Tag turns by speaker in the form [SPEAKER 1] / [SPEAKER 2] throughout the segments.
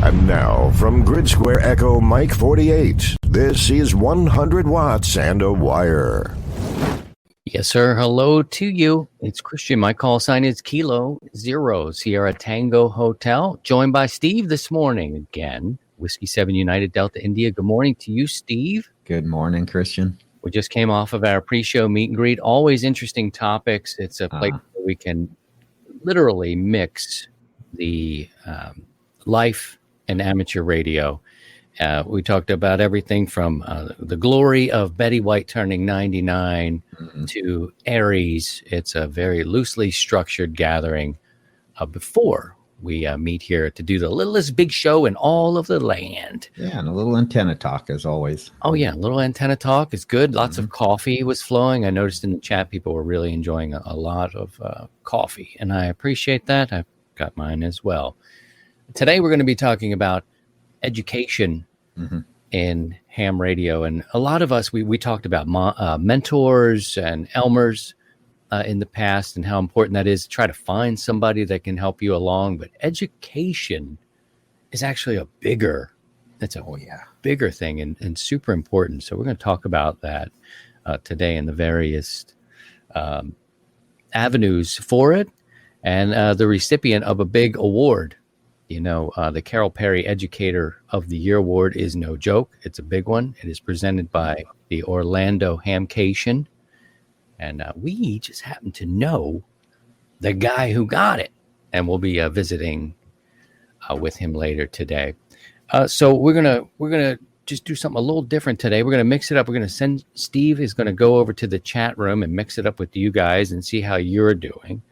[SPEAKER 1] And now, from Grid Square Echo Mike 48, this is 100 Watts and a Wire.
[SPEAKER 2] Yes, sir. Hello to you. It's Christian. My call sign is Kilo Zero Sierra Tango Hotel. Joined by Steve this morning again. Whiskey 7 United Delta India. Good morning to you, Steve.
[SPEAKER 3] Good morning, Christian.
[SPEAKER 2] We just came off of our pre-show meet and greet. Always interesting topics. It's a place where we can literally mix the life and amateur radio. We talked about everything from the glory of Betty White turning 99 to Aries. It's a very loosely structured gathering before we meet here to do the littlest big show in all of the land.
[SPEAKER 3] Yeah, and a little antenna talk as always.
[SPEAKER 2] Oh, yeah, a little antenna talk is good. Lots of coffee was flowing. I noticed in the chat people were really enjoying a lot of coffee, and I appreciate that. I've got mine as well. Today we're going to be talking about education in ham radio, and a lot of us we talked about mentors and Elmers in the past and how important that is to try to find somebody that can help you along. But education is actually a bigger bigger thing and super important. So we're going to talk about that today and the various avenues for it, and the recipient of a big award. You know, the Carol Perry Educator of the Year Award is no joke. It's a big one. It is presented by the Orlando Hamcation. And we just happen to know the guy who got it. And we'll be visiting with him later today. So we're gonna just do something a little different today. We're gonna mix it up. We're gonna send Steve is gonna go over to the chat room and mix it up with you guys and see how you're doing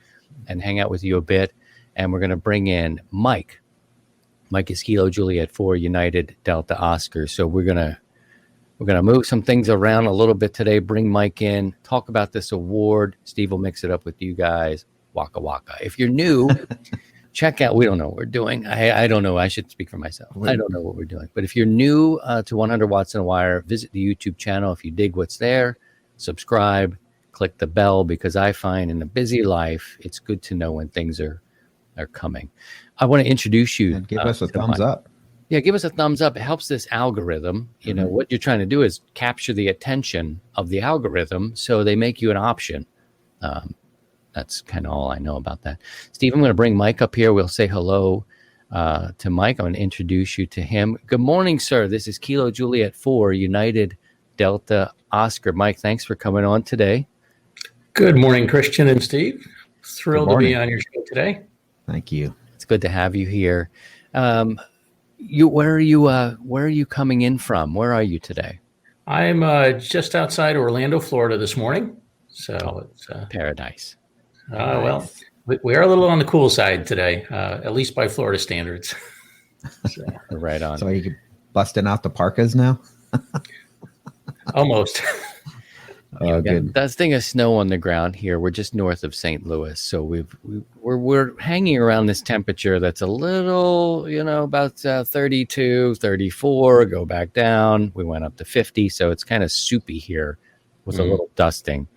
[SPEAKER 2] and hang out with you a bit. And we're gonna bring in Mike. Mike is Kilo Juliet 4 United Delta Oscar. So we're gonna move some things around a little bit today. Bring Mike in, talk about this award. Steve will mix it up with you guys. Waka waka. If you're new, check out. We don't know what we're doing. I don't know. I should speak for myself. I don't know what we're doing. But if you're new to 100 Watts and a Wire, visit the YouTube channel. If you dig what's there, subscribe, click the bell, because I find in a busy life, it's good to know when things are coming. I want to introduce you.
[SPEAKER 3] And give us a thumbs up.
[SPEAKER 2] Yeah, give us a thumbs up. It helps this algorithm. You know, what you're trying to do is capture the attention of the algorithm so they make you an option. That's kind of all I know about that. Steve, I'm going to bring Mike up here. We'll say hello to Mike. I'm going to introduce you to him. Good morning, sir. This is Kilo Juliet 4 United Delta Oscar. Mike, thanks for coming on today.
[SPEAKER 4] Good morning, Christian and Steve. Thrilled to be on your show today.
[SPEAKER 3] Thank you.
[SPEAKER 2] It's good to have you here. Where are you coming in from? Where are you today?
[SPEAKER 4] I'm just outside Orlando, Florida this morning. So it's
[SPEAKER 2] paradise.
[SPEAKER 4] Well, we are a little on the cool side today, at least by Florida standards.
[SPEAKER 2] So. Right on.
[SPEAKER 3] So are you busting out the parkas now?
[SPEAKER 4] Almost.
[SPEAKER 2] Oh, good. That thing of snow on the ground here. We're just north of St. Louis, so we're hanging around this temperature that's a little, about 32, 34. Go back down. We went up to 50, so it's kind of soupy here with a little dusting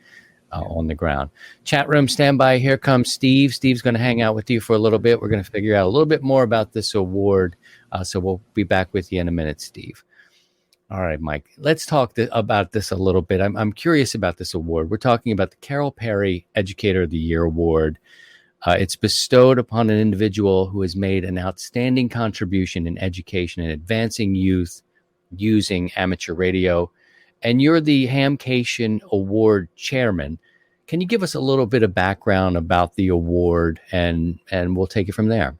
[SPEAKER 2] on the ground. Chat room, stand by. Here comes Steve. Steve's going to hang out with you for a little bit. We're going to figure out a little bit more about this award, so we'll be back with you in a minute, Steve. All right, Mike, let's talk about this a little bit. I'm curious about this award. We're talking about the Carol Perry Educator of the Year Award. It's bestowed upon an individual who has made an outstanding contribution in education and advancing youth using amateur radio. And you're the Hamcation Award chairman. Can you give us a little bit of background about the award, and we'll take it from there?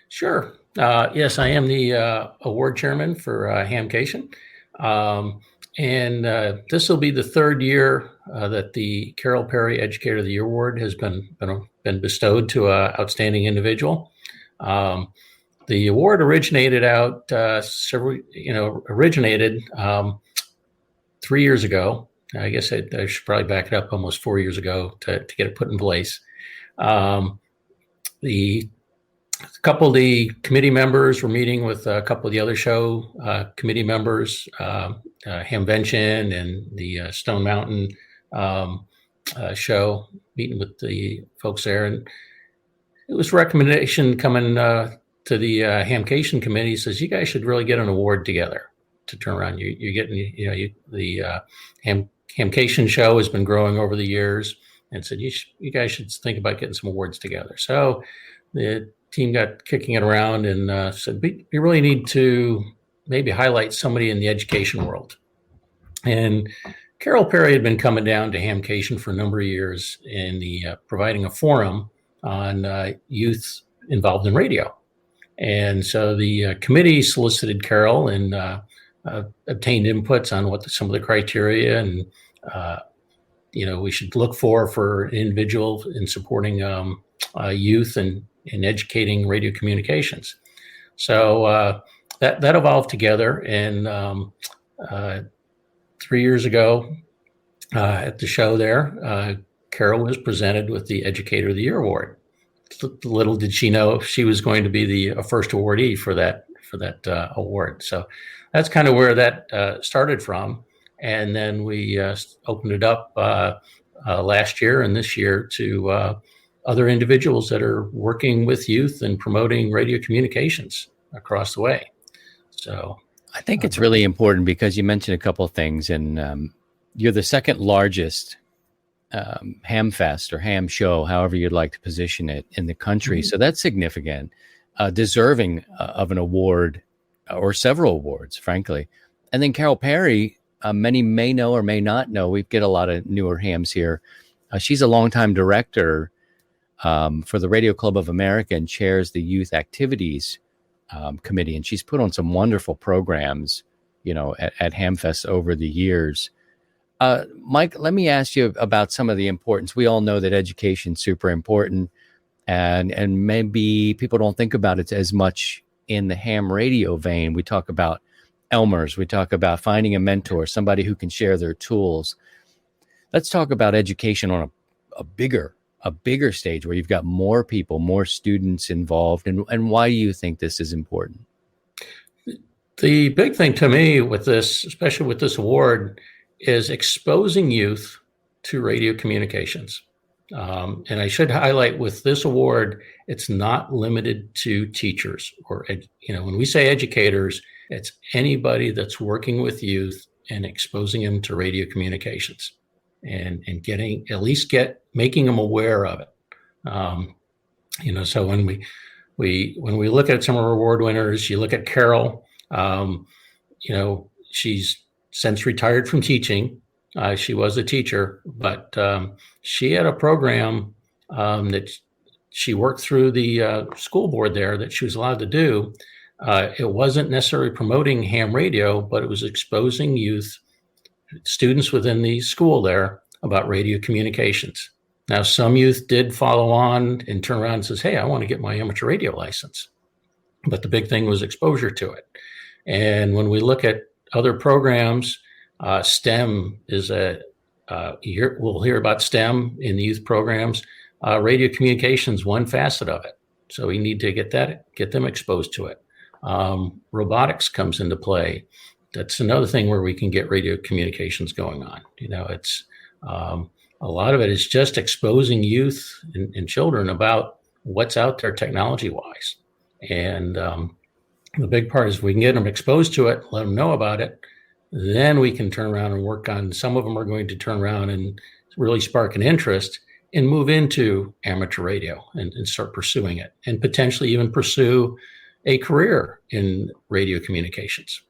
[SPEAKER 4] Sure. Yes, I am the award chairman for Hamcation. And this will be the third year that the Carol Perry Educator of the Year Award has been bestowed to an outstanding individual. The award originated 3 years ago. I guess I should probably back it up almost 4 years ago to get it put in place. A couple of the committee members were meeting with a couple of the other show committee members, Hamvention and the Stone Mountain show, meeting with the folks there. And it was a recommendation coming to the Hamcation committee. He says, you guys should really get an award together to turn around. You're getting, the Hamcation show has been growing over the years, and said, you guys should think about getting some awards together. So the team got kicking it around and said, we really need to maybe highlight somebody in the education world. And Carol Perry had been coming down to Hamcation for a number of years in the providing a forum on youth involved in radio. And so the committee solicited Carol and obtained inputs on what some of the criteria and we should look for an individual in supporting youth and in educating radio communications. So that evolved together, and 3 years ago at the show there, Carol was presented with the Educator of the Year award. Little did she know she was going to be the first awardee for that award. So that's kind of where that started from. And then we opened it up last year and this year to other individuals that are working with youth and promoting radio communications across the way. So
[SPEAKER 2] I think it's really important because you mentioned a couple of things, and you're the second largest Hamfest or ham show, however you'd like to position it, in the country. Mm-hmm. So that's significant, deserving of an award or several awards, frankly. And then Carol Perry, many may know or may not know, we get a lot of newer hams here. She's a longtime director for the Radio Club of America and chairs the Youth Activities Committee. And she's put on some wonderful programs, at Hamfest over the years. Mike, let me ask you about some of the importance. We all know that education's super important, and maybe people don't think about it as much in the ham radio vein. We talk about Elmers. We talk about finding a mentor, somebody who can share their tools. Let's talk about education on a bigger stage where you've got more people, more students involved. And why do you think this is important?
[SPEAKER 4] The big thing to me with this, especially with this award, is exposing youth to radio communications. And I should highlight with this award, it's not limited to teachers or, when we say educators, it's anybody that's working with youth and exposing them to radio communications and making them aware of it. So when we look at some of our award winners, you look at Carol, she's since retired from teaching. She was a teacher, but she had a program that she worked through the school board there that she was allowed to do. It wasn't necessarily promoting ham radio, but it was exposing youth, students within the school there, about radio communications. Now, some youth did follow on and turn around and says, hey, I want to get my amateur radio license. But the big thing was exposure to it. And when we look at other programs, STEM is we'll hear about STEM in the youth programs. Radio communications, one facet of it. So we need to get them exposed to it. Robotics comes into play. That's another thing where we can get radio communications going on. It's a lot of it is just exposing youth and children about what's out there technology-wise. And the big part is we can get them exposed to it, let them know about it. Then we can turn around and work on, some of them are going to turn around and really spark an interest and move into amateur radio and start pursuing it, and potentially even pursue a career in radio communications.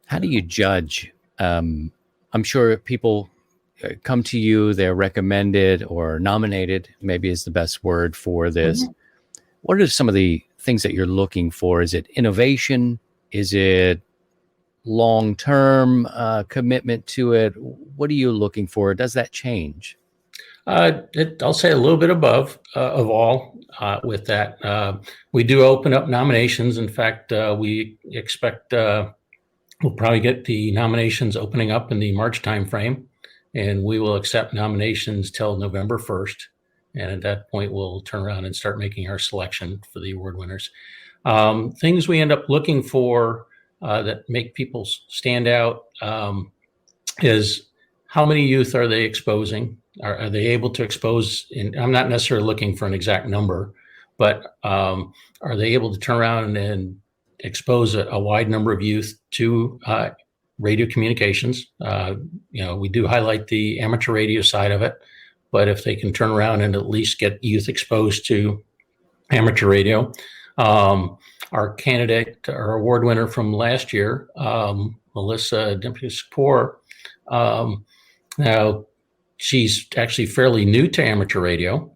[SPEAKER 2] How do you judge? I'm sure people come to you, they're recommended or nominated, maybe is the best word for this. Mm-hmm. What are some of the things that you're looking for? Is it innovation? Is it long-term commitment to it? What are you looking for? Does that change?
[SPEAKER 4] I'll say a little bit above of all with that. We do open up nominations. In fact, we expect we'll probably get the nominations opening up in the March timeframe, and we will accept nominations till November 1st. And at that point, we'll turn around and start making our selection for the award winners. Things we end up looking for that make people stand out is how many youth are they exposing? Are they able to expose? And I'm not necessarily looking for an exact number, but are they able to turn around and expose a wide number of youth to radio communications? We do highlight the amateur radio side of it, but if they can turn around and at least get youth exposed to amateur radio. Our candidate, our award winner from last year, Melissa Dempsey-Kapoor, now she's actually fairly new to amateur radio.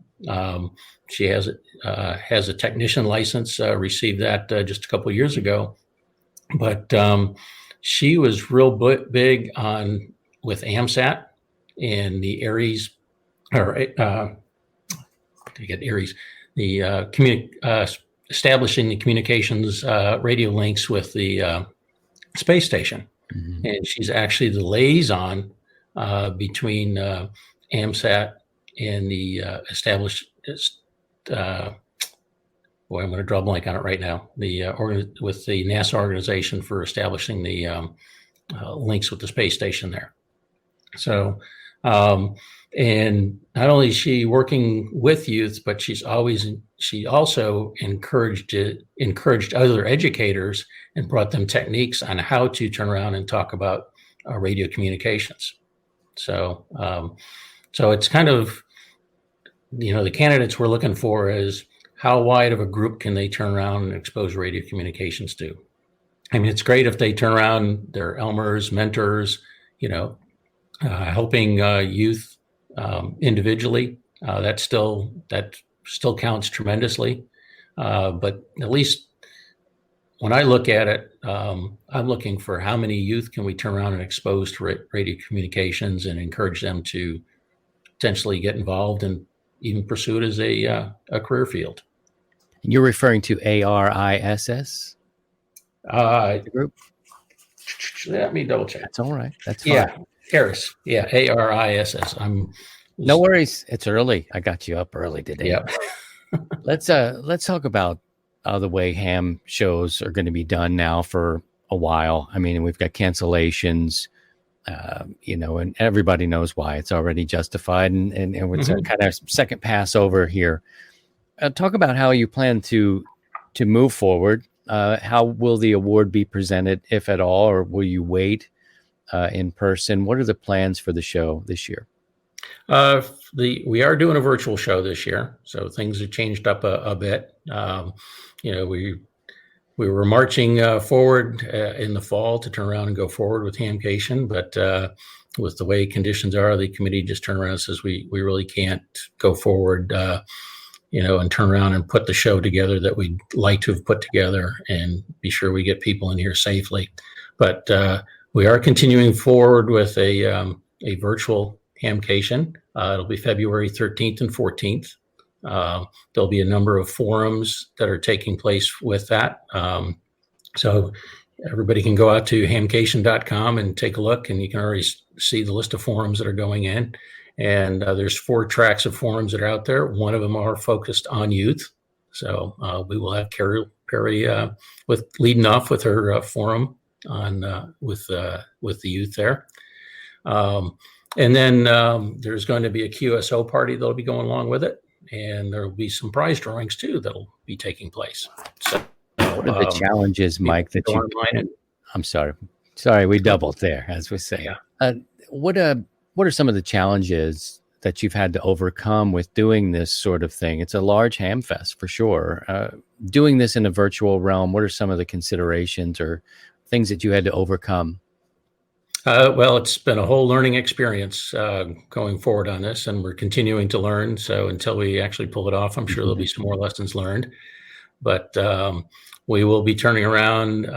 [SPEAKER 4] She has a technician license, received that just a couple of years ago, but she was real big on with AMSAT and the Aries, or to get Aries, the establishing the communications radio links with the space station. Mm-hmm. And she's actually the liaison between AMSAT and the established. I'm going to draw a blank on it right now. With the NASA organization for establishing the links with the space station there. So, and not only is she working with youth, but she also encouraged other educators and brought them techniques on how to turn around and talk about radio communications. So, so it's kind of, the candidates we're looking for is how wide of a group can they turn around and expose radio communications to? I mean, it's great if they turn around, they're Elmers, mentors, helping youth individually. That still counts tremendously. But at least when I look at it, I'm looking for how many youth can we turn around and expose to radio communications and encourage them to potentially get involved and even pursue it as a career field.
[SPEAKER 2] You're referring to ARISS?
[SPEAKER 4] The group? Let me double check.
[SPEAKER 2] That's all right. That's fine.
[SPEAKER 4] Yeah, ARISS. Yeah, ARISS.
[SPEAKER 2] No worries. It's early. I got you up early today.
[SPEAKER 4] Yeah.
[SPEAKER 2] Let's talk about the way ham shows are going to be done now for a while. I mean, we've got cancellations, and everybody knows why. It's already justified, and it's a kind of second Passover here. Talk about how you plan to move forward. How will the award be presented, if at all, or will you wait in person? What are the plans for the show this year?
[SPEAKER 4] We are doing a virtual show this year, so things have changed up a bit. We were marching forward in the fall to turn around and go forward with Hamcation, but with the way conditions are, the committee just turned around and says we really can't go forward, and turn around and put the show together that we'd like to have put together and be sure we get people in here safely. But we are continuing forward with a virtual Hamcation. It'll be February 13th and 14th. There'll be a number of forums that are taking place with that. So everybody can go out to hamcation.com and take a look, and you can already see the list of forums that are going in. And there's 4 tracks of forums that are out there. One of them are focused on youth. So we will have Carrie with leading off with her forum on with the youth there. And then there's going to be a QSO party that'll be going along with it. And there'll be some prize drawings too that'll be taking place. So
[SPEAKER 2] what are the challenges, Mike, that you I'm sorry, we doubled there, as we say.
[SPEAKER 4] Yeah.
[SPEAKER 2] What are some of the challenges that you've had to overcome with doing this sort of thing? It's a large ham fest for sure. Doing this in a virtual realm, what are some of the considerations or things that you had to overcome?
[SPEAKER 4] Well, it's been a whole learning experience going forward on this, and we're continuing to learn. So until we actually pull it off, I'm sure there'll be some more lessons learned. But we will be turning around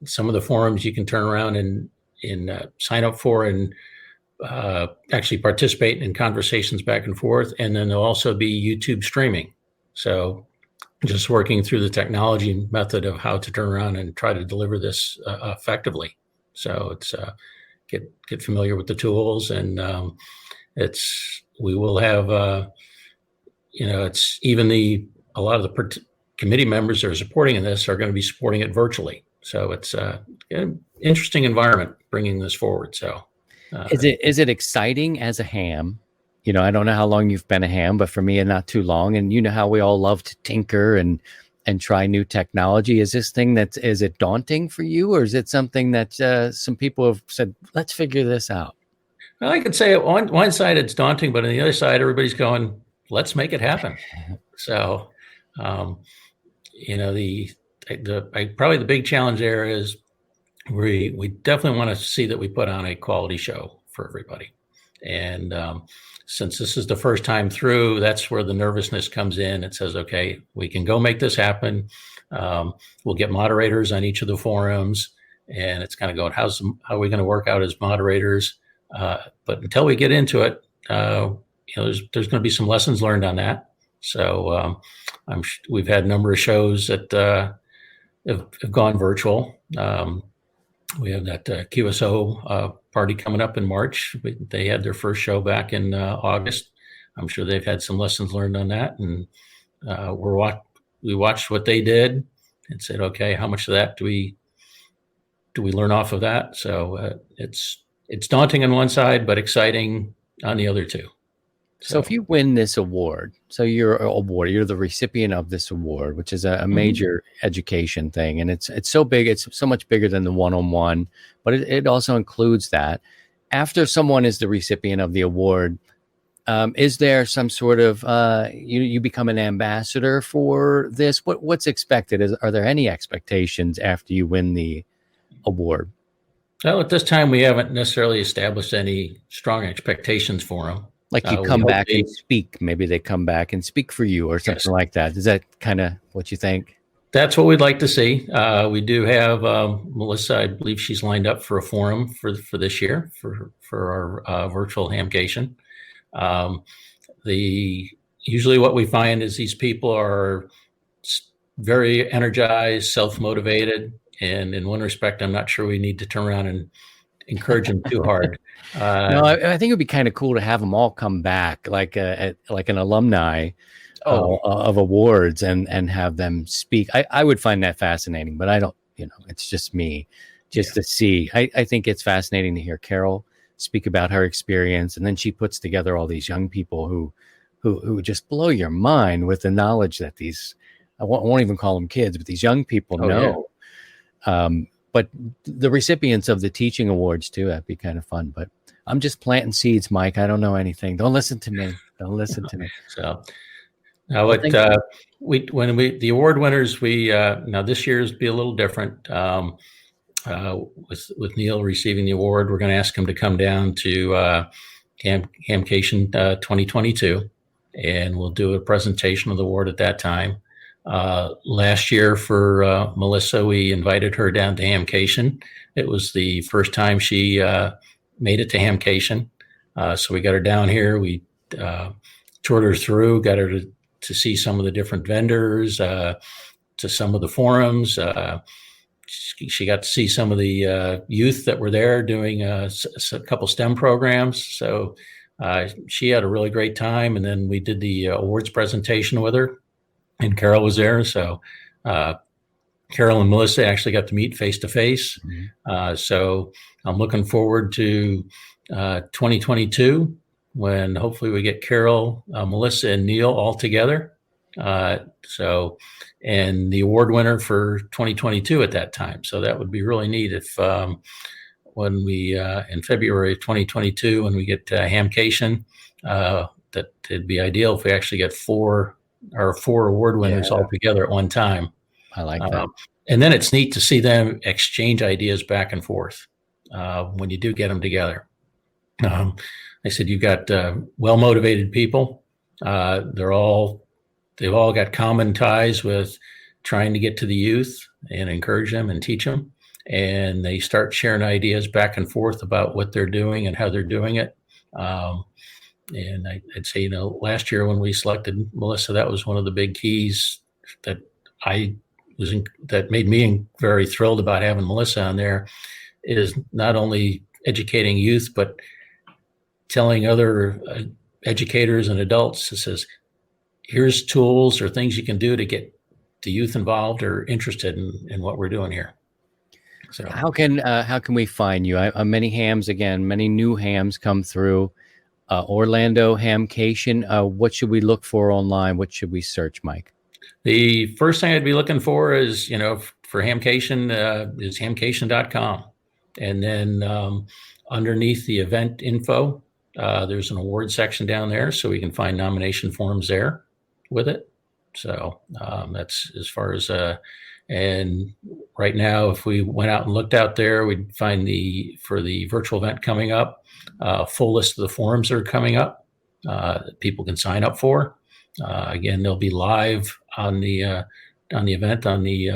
[SPEAKER 4] some of the forums you can turn around and sign up for and actually participate in conversations back and forth. And then there'll also be YouTube streaming. So just working through the technology method of how to turn around and try to deliver this effectively. So it's get familiar with the tools, and we will have it's even a lot of the committee members that are supporting in this are going to be supporting it virtually. So it's an interesting environment bringing this forward. So
[SPEAKER 2] is it exciting as a ham I don't know how long you've been a ham, but for me, not too long. And you know how we all love to tinker and try new technology. Is this thing is it daunting for you, or is it something that some people have said, let's figure this out?
[SPEAKER 4] Well, I could say on one side it's daunting, but on the other side, everybody's going, let's make it happen. So, probably the big challenge there is we definitely want to see that we put on a quality show for everybody. And since this is the first time through, that's where the nervousness comes in. It says, okay, we can go make this happen. We'll get moderators on each of the forums, and it's kind of going, how are we going to work out as moderators? But until we get into it, there's going to be some lessons learned on that. So we've had a number of shows that have gone virtual. We have that QSO party coming up in March. They had their first show back in August. I'm sure they've had some lessons learned on that. And we watched what they did and said, okay, how much of that do we learn off of that? So it's daunting on one side, but exciting on the other two.
[SPEAKER 2] So if you win this award, you're the recipient of this award, which is a major education thing. And it's so big, it's so much bigger than the one-on-one, but it also includes that. After someone is the recipient of the award, is there some sort of, you become an ambassador for this? What's expected? Are there any expectations after you win the award?
[SPEAKER 4] Well, at this time, we haven't necessarily established any strong expectations for them.
[SPEAKER 2] Like you come back and speak. Maybe they come back and speak for you or something like that. Is that kind of what you think?
[SPEAKER 4] That's what we'd like to see. We do have Melissa. I believe she's lined up for a forum for this year for our virtual hamcation. Usually what we find is these people are very energized, self-motivated, and in one respect, I'm not sure we need to turn around and encourage them too hard.
[SPEAKER 2] No, I think it would be kind of cool to have them all come back, like an alumni of awards, and have them speak. I would find that fascinating, but I don't. It's just me, to see. I think it's fascinating to hear Carol speak about her experience, and then she puts together all these young people who just blow your mind with the knowledge that these. I won't even call them kids, but these young people know. Yeah. But the recipients of the teaching awards too, that'd be kind of fun. But I'm just planting seeds, Mike. I don't know anything. Don't listen to me.
[SPEAKER 4] So now the award winners, now this year's be a little different. With Neil receiving the award, we're going to ask him to come down to Hamcation 2022, and we'll do a presentation of the award at that time. Last year for Melissa, we invited her down to Hamcation. It was the first time she made it to Hamcation. So we got her down here. We toured her through, got her to see some of the different vendors, to some of the forums. She got to see some of the youth that were there doing a couple STEM programs. So she had a really great time. And then we did the awards presentation with her. And Carol was there, so Carol and Melissa actually got to meet face to face. So I'm looking forward to 2022 when hopefully we get Carol, Melissa, and Neil all together. And the award winner for 2022 at that time. So that would be really neat if when we in February of 2022 when we get Hamcation, that it'd be ideal if we actually get four award winners all together at one time.
[SPEAKER 2] I like that.
[SPEAKER 4] And then it's neat to see them exchange ideas back and forth when you do get them together. I said, you've got well-motivated people. They've all got common ties with trying to get to the youth and encourage them and teach them. And they start sharing ideas back and forth about what they're doing and how they're doing it. And I'd say, last year when we selected Melissa, that was one of the big keys that that made me very thrilled about having Melissa on there, is not only educating youth, but telling other educators and adults, it says, here's tools or things you can do to get the youth involved or interested in what we're doing here. So how can
[SPEAKER 2] we find you? Many new hams come through. Orlando Hamcation. What should we look for online? What should we search, Mike?
[SPEAKER 4] The first thing I'd be looking for is, for Hamcation, is hamcation.com. And then underneath the event info, there's an award section down there, so we can find nomination forms there with it. So that's as far as, and right now, if we went out and looked out there, we'd find for the virtual event coming up, full list of the forums that are coming up that people can sign up for. Again, they'll be live on the event on the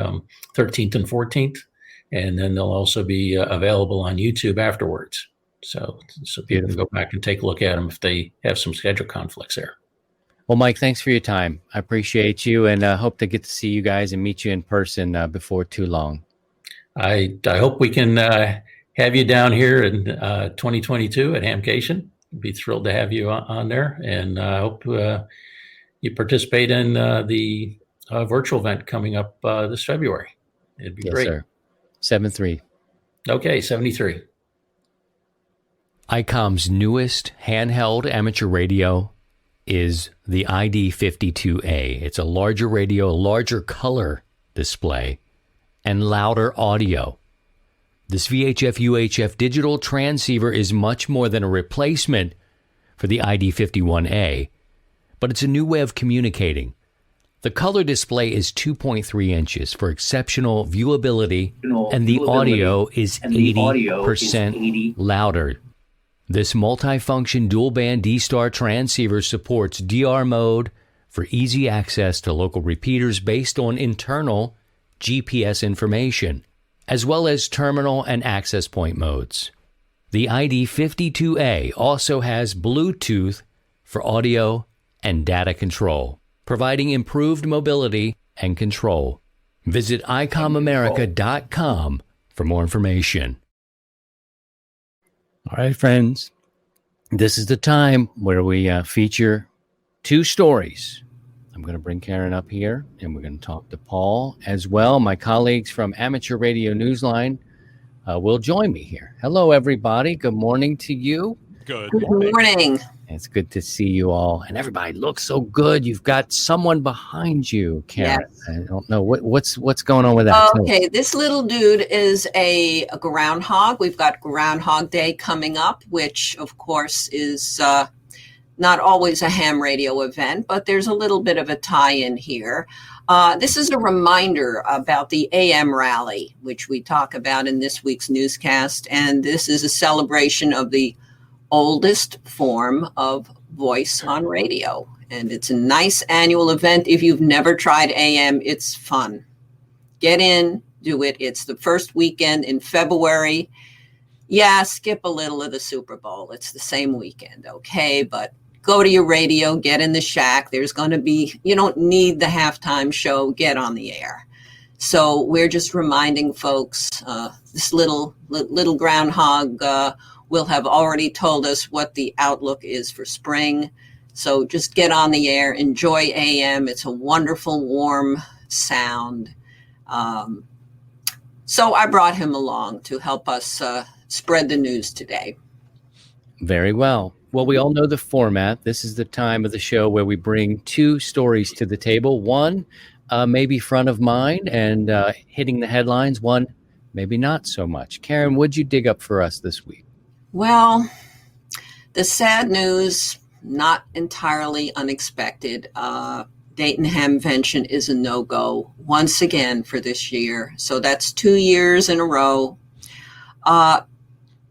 [SPEAKER 4] 13th and 14th, and then they'll also be available on YouTube afterwards. So people can go back and take a look at them if they have some schedule conflicts there.
[SPEAKER 2] Well, Mike, thanks for your time. I appreciate you, and hope to get to see you guys and meet you in person before too long. I
[SPEAKER 4] hope we can have you down here in 2022 at Hamcation. I'd be thrilled to have you on there, and I hope you participate in the virtual event coming up this February. It'd be great. Sir.
[SPEAKER 2] 7-3.
[SPEAKER 4] Okay, 73.
[SPEAKER 2] ICOM's newest handheld amateur radio is the ID52A. It's a larger radio, a larger color display, and louder audio. This VHF UHF digital transceiver is much more than a replacement for the ID51A, but it's a new way of communicating. The color display is 2.3 inches for exceptional viewability, and the audio is 80% louder. This multifunction dual-band D-Star transceiver supports DR mode for easy access to local repeaters based on internal GPS information, as well as terminal and access point modes. The ID52A also has Bluetooth for audio and data control, providing improved mobility and control. Visit icomamerica.com for more information. All right, friends, this is the time where we feature two stories. I'm going to bring Karen up here, and we're going to talk to Paul as well. My colleagues from Amateur Radio Newsline will join me here. Hello, everybody. Good morning to you.
[SPEAKER 5] Good
[SPEAKER 6] morning.
[SPEAKER 2] It's good to see you all. And everybody looks so good. You've got someone behind you, Karen. Yes. I don't know. What's going on with that?
[SPEAKER 6] Okay, this little dude is a groundhog. We've got Groundhog Day coming up, which, of course, is not always a ham radio event, but there's a little bit of a tie-in here. This is a reminder about the AM rally, which we talk about in this week's newscast. And this is a celebration of the oldest form of voice on radio. And it's a nice annual event. If you've never tried AM, it's fun. Get in, do it. It's the first weekend in February. Yeah, skip a little of the Super Bowl. It's the same weekend, okay? But go to your radio, get in the shack. There's going to be, you don't need the halftime show, get on the air. So we're just reminding folks, this little groundhog will have already told us what the outlook is for spring. So just get on the air, enjoy AM. It's a wonderful, warm sound. So I brought him along to help us spread the news today.
[SPEAKER 2] Very well. Well, we all know the format. This is the time of the show where we bring two stories to the table. One, maybe front of mind and hitting the headlines. One, maybe not so much. Karen, what'd you dig up for us this week?
[SPEAKER 6] Well, the sad news, not entirely unexpected. Dayton Hamvention is a no-go once again for this year. So that's 2 years in a row.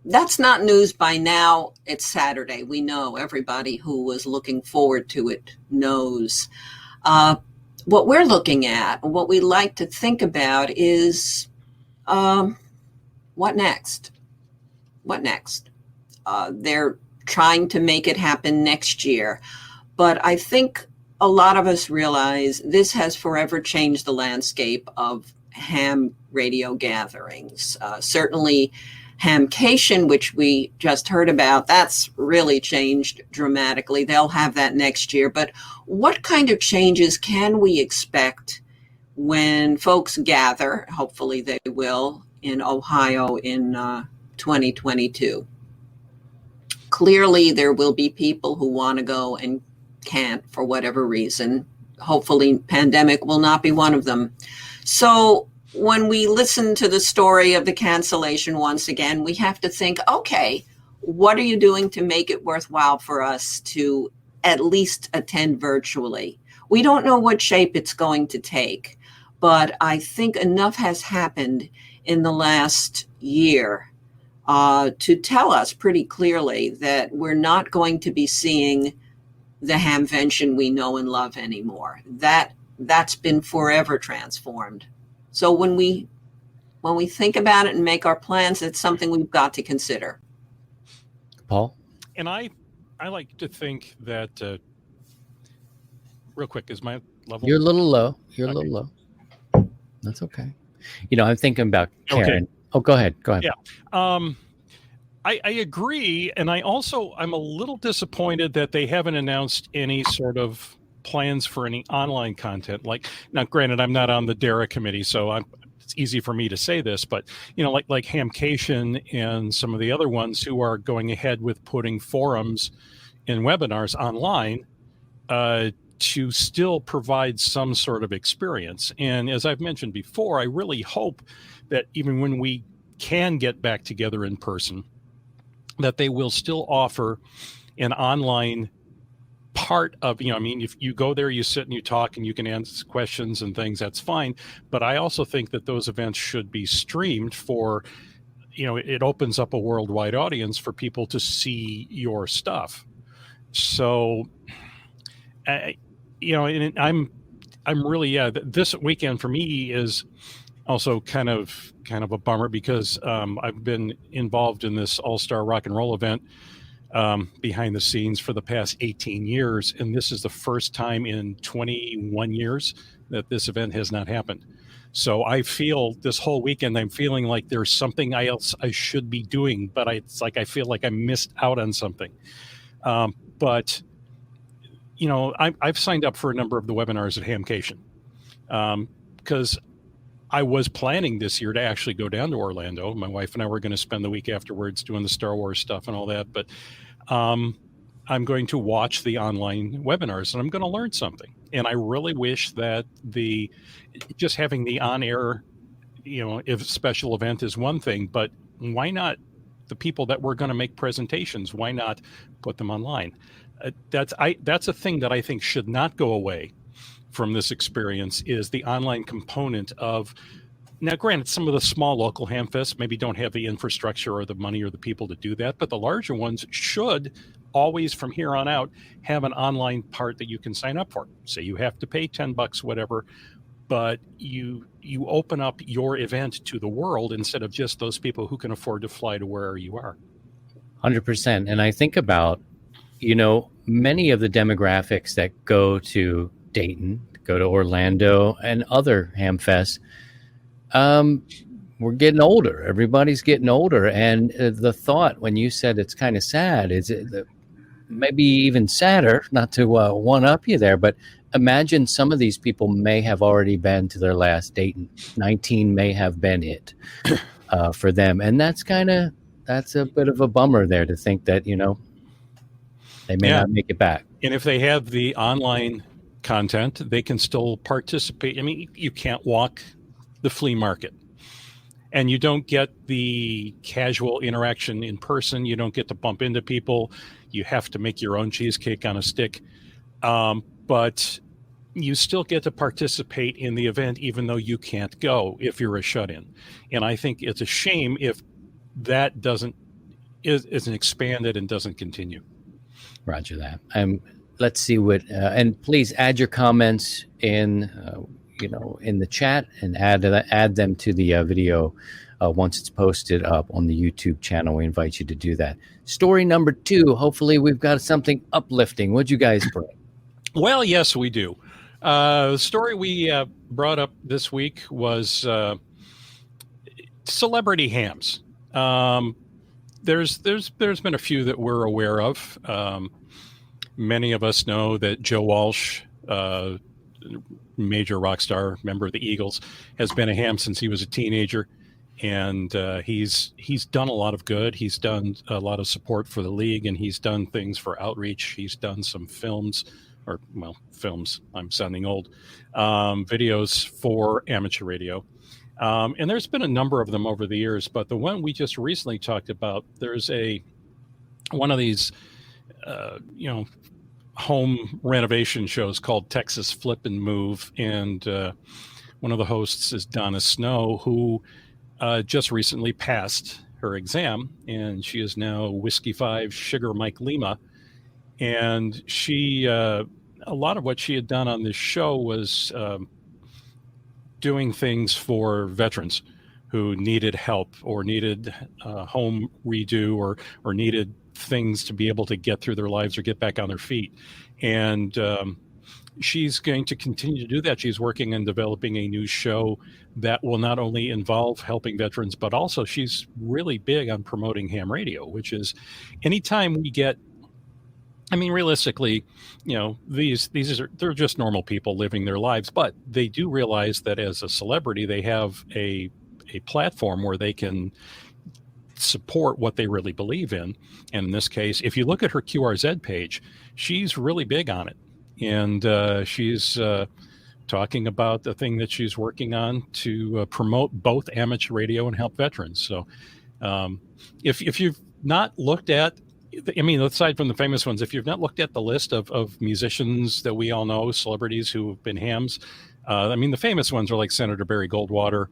[SPEAKER 6] That's not news by now. It's Saturday. We know, everybody who was looking forward to it knows. What we're looking at, what we like to think about is what next? What next? They're trying to make it happen next year. But I think a lot of us realize this has forever changed the landscape of ham radio gatherings. Certainly Hamcation, which we just heard about, that's really changed dramatically. They'll have that next year. But what kind of changes can we expect when folks gather, hopefully they will, in Ohio in 2022? clearly there will be people who want to go and can't for whatever reason. Hopefully, pandemic will not be one of them. So when we listen to the story of the cancellation once again, we have to think, okay, what are you doing to make it worthwhile for us to at least attend virtually? We don't know what shape it's going to take, but I think enough has happened in the last year to tell us pretty clearly that we're not going to be seeing the Hamvention we know and love anymore. That's been forever transformed. So when we think about it and make our plans, it's something we've got to consider.
[SPEAKER 2] Paul?
[SPEAKER 5] And I like to think that, real quick, is my level?
[SPEAKER 2] You're a little low. You're a little low. That's okay. I'm thinking about Karen.
[SPEAKER 5] Okay.
[SPEAKER 2] Oh, go ahead. Go ahead.
[SPEAKER 5] Yeah. I agree. And I'm a little disappointed that they haven't announced any sort of plans for any online content. Like, now, granted, I'm not on the DARA committee, so it's easy for me to say this, but like Hamcation and some of the other ones who are going ahead with putting forums and webinars online to still provide some sort of experience. And as I've mentioned before, I really hope that even when we can get back together in person, that they will still offer an online part of, if you go there, you sit and you talk and you can answer questions and things, that's fine. But I also think that those events should be streamed for, it opens up a worldwide audience for people to see your stuff. So, and I'm really, this weekend for me is also kind of a bummer because I've been involved in this all-star rock and roll event behind the scenes for the past 18 years. And this is the first time in 21 years that this event has not happened. So I feel this whole weekend, I'm feeling like there's something else I should be doing, but it's like I feel like I missed out on something. But I've signed up for a number of the webinars at Hamcation because I was planning this year to actually go down to Orlando. My wife and I were going to spend the week afterwards doing the Star Wars stuff and all that. But I'm going to watch the online webinars and I'm going to learn something. And I really wish that just having the on-air, if special event is one thing, but why not the people that were going to make presentations? Why not put them online? That's a thing that I think should not go away from this experience, is the online component of, now granted, some of the small local hamfests maybe don't have the infrastructure or the money or the people to do that, but the larger ones should always from here on out have an online part that you can sign up for. Say you have to pay $10, whatever, but you open up your event to the world instead of just those people who can afford to fly to wherever you are.
[SPEAKER 2] 100%. And I think about, many of the demographics that go to Dayton, go to Orlando and other hamfests, we're getting older. Everybody's getting older. And the thought when you said it's kind of sad is maybe even sadder, not to one up you there, but imagine some of these people may have already been to their last Dayton. 19 may have been it for them. And that's a bit of a bummer there to think that, they may not make it back.
[SPEAKER 5] And if they have the online content, they can still participate. I mean, you can't walk the flea market and you don't get the casual interaction in person. You don't get to bump into people. You have to make your own cheesecake on a stick. But you still get to participate in the event, even though you can't go if you're a shut-in. And I think it's a shame if that isn't expanded and doesn't continue.
[SPEAKER 2] Roger that. Let's see what, and please add your comments in the chat and add them to the video once it's posted up on the YouTube channel. We invite you to do that. Story number 2. Hopefully we've got something uplifting. What'd you guys bring? Well,
[SPEAKER 5] yes, we do. The story we brought up this week was celebrity hams. There's been a few that we're aware of. Many of us know that Joe Walsh, major rock star, member of the Eagles, has been a ham since he was a teenager. and he's done a lot of good. He's done a lot of support for the league, and he's done things for outreach. He's done some films. I'm sounding old. Videos for amateur radio. And there's been a number of them over the years, but the one we just recently talked about, there's one of these, home renovation shows called Texas Flip and Move. And one of the hosts is Donna Snow, who just recently passed her exam, and she is now Whiskey 5 Sugar Mike Lima. And she, a lot of what she had done on this show was doing things for veterans who needed help or needed home redo or needed things to be able to get through their lives or get back on their feet. And she's going to continue to do that. She's working on developing a new show that will not only involve helping veterans, but also she's really big on promoting ham radio, which is anytime we get, I mean, realistically, they're just normal people living their lives, but they do realize that as a celebrity, they have a platform where they can support what they really believe in. And in this case, if you look at her QRZ page, she's really big on it. And she's talking about the thing that she's working on to promote both amateur radio and help veterans. So if you've not looked at, I mean, aside from the famous ones, if you've not looked at the list of musicians that we all know, celebrities who have been hams, I mean, the famous ones are like Senator Barry Goldwater,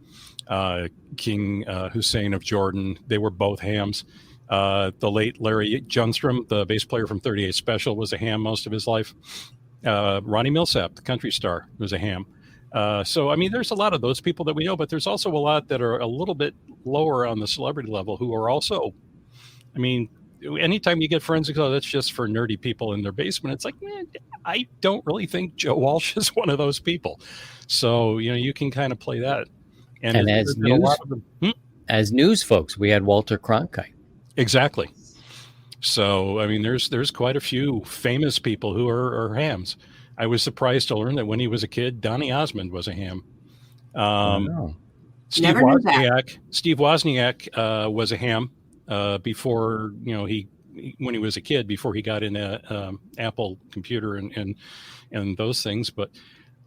[SPEAKER 5] King Hussein of Jordan. They were both hams. The late Larry Junstrom, the bass player from 38 Special, was a ham most of his life. Ronnie Millsap, the country star, was a ham. So, I mean, there's a lot of those people that we know, but there's also a lot that are a little bit lower on the celebrity level who are also, I mean, anytime you get friends, that's just for nerdy people in their basement. It's like, man, I don't really think Joe Walsh is one of those people. So, you can kind of play that.
[SPEAKER 2] And as news folks, we had Walter Cronkite.
[SPEAKER 5] Exactly. So, I mean, there's quite a few famous people who are hams. I was surprised to learn that when he was a kid, Donny Osmond was a ham. Steve Wozniak was a ham. Before when he was a kid, before he got into Apple computer and those things. But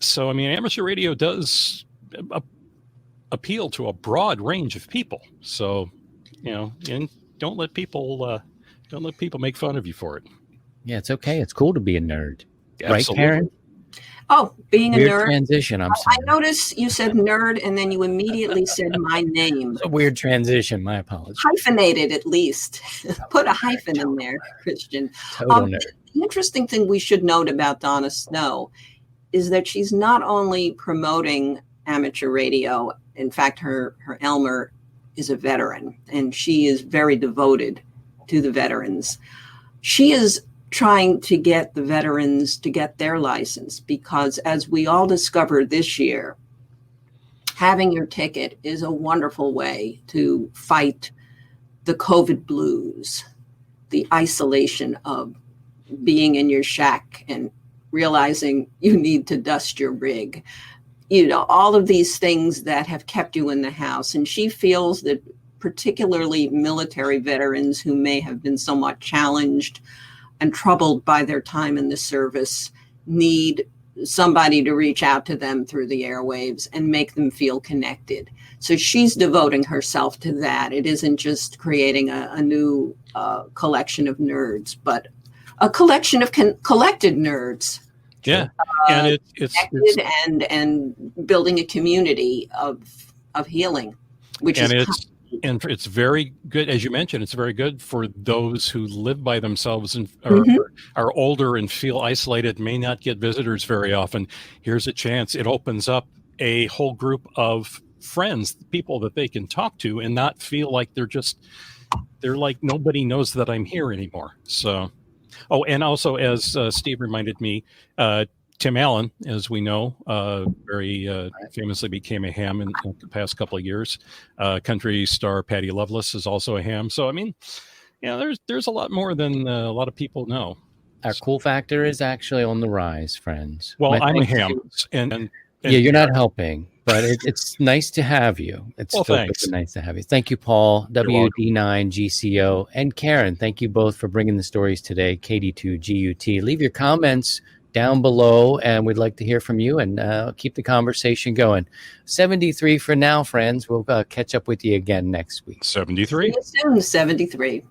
[SPEAKER 5] so, I mean, amateur radio does appeal to a broad range of people. So, and don't let people make fun of you for it.
[SPEAKER 2] Yeah, it's okay. It's cool to be a nerd.
[SPEAKER 5] Absolutely.
[SPEAKER 2] Right, Karen?
[SPEAKER 6] Oh, being
[SPEAKER 2] Weird
[SPEAKER 6] a nerd.
[SPEAKER 2] Transition. I'm sorry.
[SPEAKER 6] I noticed you said nerd, and then you immediately said my name.
[SPEAKER 2] It's a weird transition. My apologies.
[SPEAKER 6] Hyphenated, at least. Put a hyphen in there, Christian.
[SPEAKER 2] Total nerd.
[SPEAKER 6] The interesting thing we should note about Donna Snow is that she's not only promoting amateur radio. In fact, her Elmer is a veteran, and she is very devoted to the veterans. She is trying to get the veterans to get their license because, as we all discovered this year, having your ticket is a wonderful way to fight the COVID blues, the isolation of being in your shack and realizing you need to dust your rig. All of these things that have kept you in the house. And she feels that particularly military veterans who may have been somewhat challenged and troubled by their time in the service need somebody to reach out to them through the airwaves and make them feel connected. So she's devoting herself to that. It isn't just creating a new collection of nerds, but a collection of collected nerds.
[SPEAKER 5] Yeah, and it's
[SPEAKER 6] and building a community of healing, which is.
[SPEAKER 5] And it's very good, as you mentioned, it's very good for those who live by themselves and are older and feel isolated, may not get visitors very often. Here's a chance. It opens up a whole group of friends, people that they can talk to and not feel like they're like, nobody knows that I'm here anymore. So, and also, as Steve reminded me, Tim Allen, as we know, very famously became a ham in the past couple of years. Country star Patty Loveless is also a ham. So, I mean, there's a lot more than a lot of people know.
[SPEAKER 2] Our cool factor is actually on the rise, friends.
[SPEAKER 5] Well, I'm a ham. And
[SPEAKER 2] yeah, you're not helping. but it's nice to have you. It's
[SPEAKER 5] Well,
[SPEAKER 2] still
[SPEAKER 5] thanks.
[SPEAKER 2] nice to have you. Thank you, Paul,
[SPEAKER 5] welcome.
[SPEAKER 2] WD9GCO, and Karen. Thank you both for bringing the stories today. KD2GUT. Leave your comments down below, and we'd like to hear from you and keep the conversation going. 73 for now, friends. We'll catch up with you again next week.
[SPEAKER 5] 73.
[SPEAKER 6] See you soon, 73.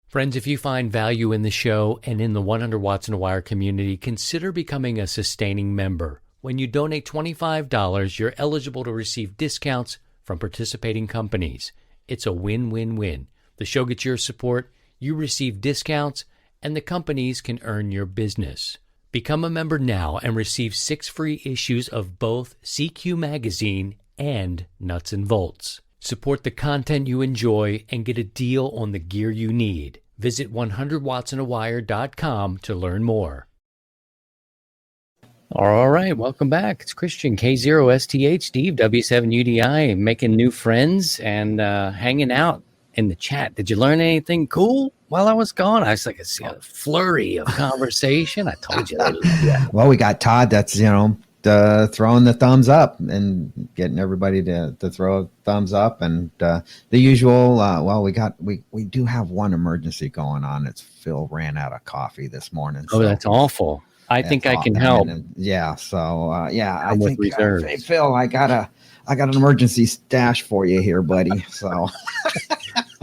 [SPEAKER 2] Friends, if you find value in the show and in the 100 Watts and a Wire community, consider becoming a sustaining member. When you donate $25, you're eligible to receive discounts from participating companies. It's a win-win-win. The show gets your support, you receive discounts, and the companies can earn your business. Become a member now and receive 6 free issues of both CQ Magazine and Nuts and Bolts. Support the content you enjoy and get a deal on the gear you need. Visit 100wattsandawire.com to learn more. All right, welcome back. It's Christian, K0STH, Steve, W7UDI, making new friends and hanging out in the chat. Did you learn anything cool while I was gone? I was like, it's a flurry of conversation. I told you.
[SPEAKER 3] Well, we got Todd that's, throwing the thumbs up and getting everybody to throw a thumbs up, and the usual. We do have one emergency going on. It's Phil ran out of coffee this morning.
[SPEAKER 2] Oh, that's awful. I think I can help.
[SPEAKER 3] I think
[SPEAKER 2] reserves.
[SPEAKER 3] Hey, Phil, I got an emergency stash for you here, buddy. So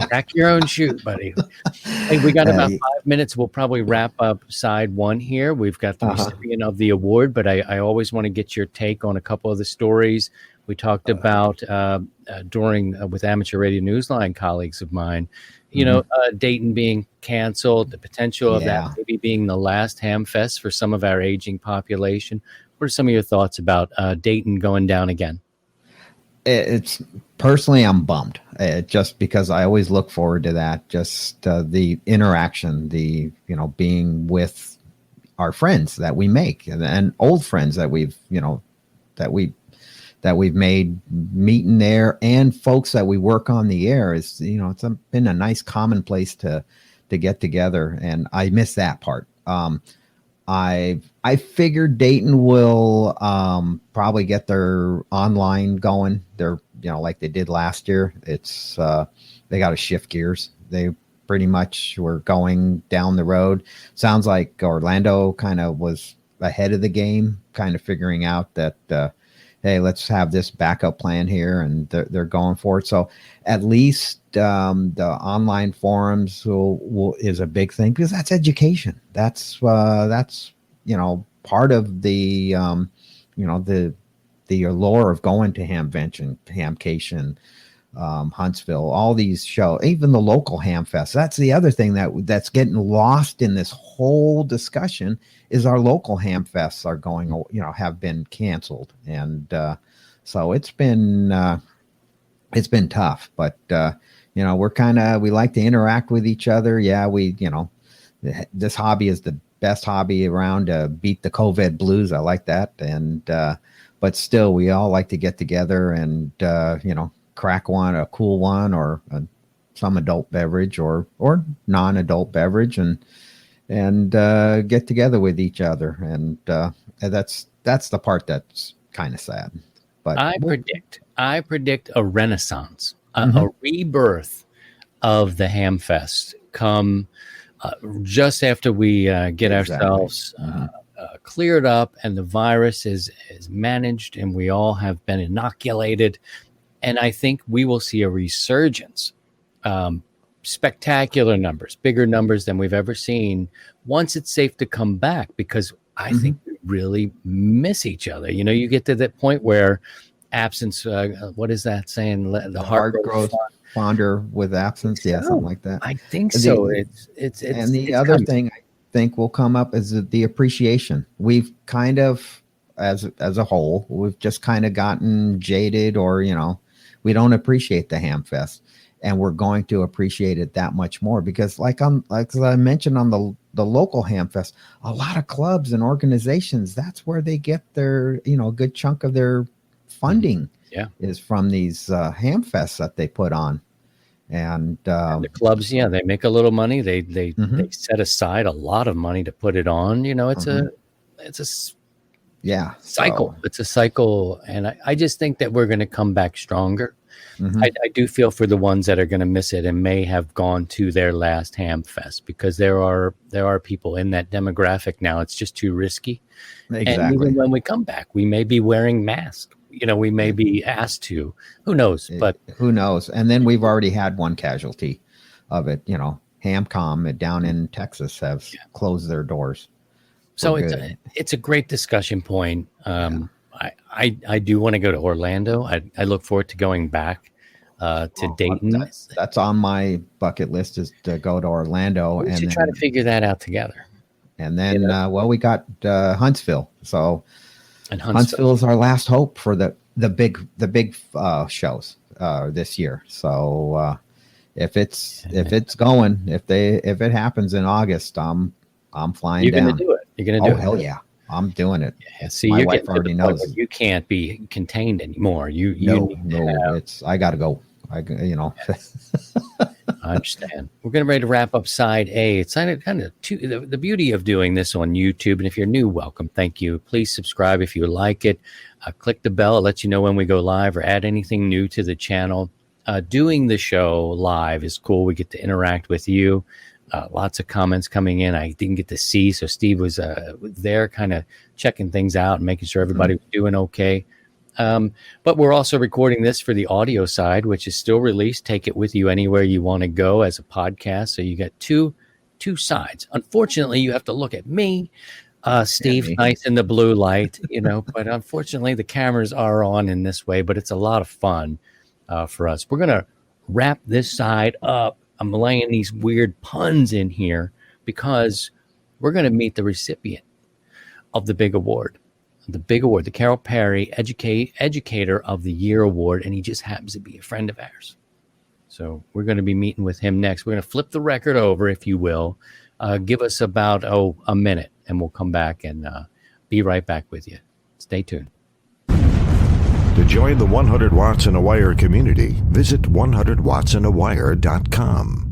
[SPEAKER 2] crack your own chute, buddy. Hey, we got about 5 minutes. We'll probably wrap up side one here. We've got the recipient of the award, but I always want to get your take on a couple of the stories we talked about during with Amateur Radio Newsline colleagues of mine. Dayton being canceled, the potential of that maybe being the last Ham Fest for some of our aging population. What are some of your thoughts about Dayton going down again?
[SPEAKER 3] It's personally, I'm bummed just because I always look forward to that. Just the interaction, being with our friends that we make and old friends that we've made meeting there, and folks that we work on the air. It's been a nice commonplace to get together, and I miss that part. I figured Dayton will probably get their online going. They're like they did last year. It's they got to shift gears. They pretty much were going down the road. Sounds like Orlando kind of was ahead of the game, kind of figuring out that hey, let's have this backup plan here, and they're going for it. So at least the online forums is a big thing, because that's education. That's part of the the allure of going to Hamvention, Hamcation, Huntsville, all these shows, even the local Ham Fest. That's the other thing that's getting lost in this whole discussion, is our local Ham Fests are going, have been canceled. And so it's been tough, but we like to interact with each other. Yeah. This hobby is the best hobby around to beat the COVID blues. I like that. And, but still, we all like to get together and, crack a cool one, or some adult beverage or non-adult beverage, and get together with each other. And that's the part that's kind of sad. But
[SPEAKER 2] I predict a renaissance, a rebirth of the Hamfest come just after we get ourselves cleared up and the virus is managed and we all have been inoculated. And I think we will see a resurgence, spectacular numbers, bigger numbers than we've ever seen once it's safe to come back, because I think we really miss each other. You get to that point where absence, what is that saying? The heart grows
[SPEAKER 3] fonder with absence. Yeah, something like that.
[SPEAKER 2] I think so. It's
[SPEAKER 3] and the other thing I think will come up is the appreciation. We've kind of, as a whole, we've just kind of gotten jaded, or, we don't appreciate the Ham Fest, and we're going to appreciate it that much more, because like I mentioned on the local Ham Fest, a lot of clubs and organizations, that's where they get their, a good chunk of their funding is from these Ham Fests that they put on. And
[SPEAKER 2] the clubs, they make a little money. They set aside a lot of money to put it on. It's
[SPEAKER 3] Yeah.
[SPEAKER 2] cycle.
[SPEAKER 3] So,
[SPEAKER 2] It's a cycle, and I just think that we're going to come back stronger.
[SPEAKER 3] mhm.
[SPEAKER 2] I do feel for the ones that are going to miss it and may have gone to their last Ham Fest, because there are people in that demographic now. It's just too risky. And
[SPEAKER 3] Exactly.
[SPEAKER 2] even when we come back, we may be wearing masks. We may be asked to. Who knows? But
[SPEAKER 3] Who knows? And then we've already had one casualty of it. Hamcom down in Texas have closed their doors.
[SPEAKER 2] so
[SPEAKER 3] Good.
[SPEAKER 2] it's a great discussion point. I do want to go to Orlando. I look forward to going back to Dayton.
[SPEAKER 3] That's on my bucket list, is to go to Orlando.
[SPEAKER 2] We
[SPEAKER 3] and
[SPEAKER 2] should
[SPEAKER 3] then,
[SPEAKER 2] try to figure that out together.
[SPEAKER 3] And then, we got Huntsville. So
[SPEAKER 2] And
[SPEAKER 3] Huntsville is our last hope for the big shows this year. So if it happens in August, I'm flying
[SPEAKER 2] You're
[SPEAKER 3] down.
[SPEAKER 2] going to do it. You're going to do it.
[SPEAKER 3] Hell yeah, I'm doing it.
[SPEAKER 2] Yeah, see,
[SPEAKER 3] My
[SPEAKER 2] you're
[SPEAKER 3] wife
[SPEAKER 2] getting to
[SPEAKER 3] already
[SPEAKER 2] the point
[SPEAKER 3] knows.
[SPEAKER 2] where you can't be contained anymore.
[SPEAKER 3] I got to go. I
[SPEAKER 2] understand. We're getting ready to wrap up side A. It's kind of the beauty of doing this on YouTube. And if you're new, welcome. Thank you. Please subscribe if you like it. Click the bell. It lets you know when we go live or add anything new to the channel. Doing the show live is cool. We get to interact with you. Lots of comments coming in. I didn't get to see, so Steve was there kind of checking things out and making sure everybody was doing okay. But we're also recording this for the audio side, which is still released. Take it with you anywhere you want to go as a podcast. So you got two sides. Unfortunately, you have to look at me, Steve, nice in the blue light, but unfortunately the cameras are on in this way, but it's a lot of fun for us. We're going to wrap this side up. I'm laying these weird puns in here because we're going to meet the recipient of the big award. The Carol Perry Educator of the Year Award, and he just happens to be a friend of ours. So we're going to be meeting with him next. We're going to flip the record over, if you will. Give us about a minute, and we'll come back and be right back with you. Stay tuned.
[SPEAKER 1] To join the 100 Watts in a Wire community, visit 100wattsindawire.com.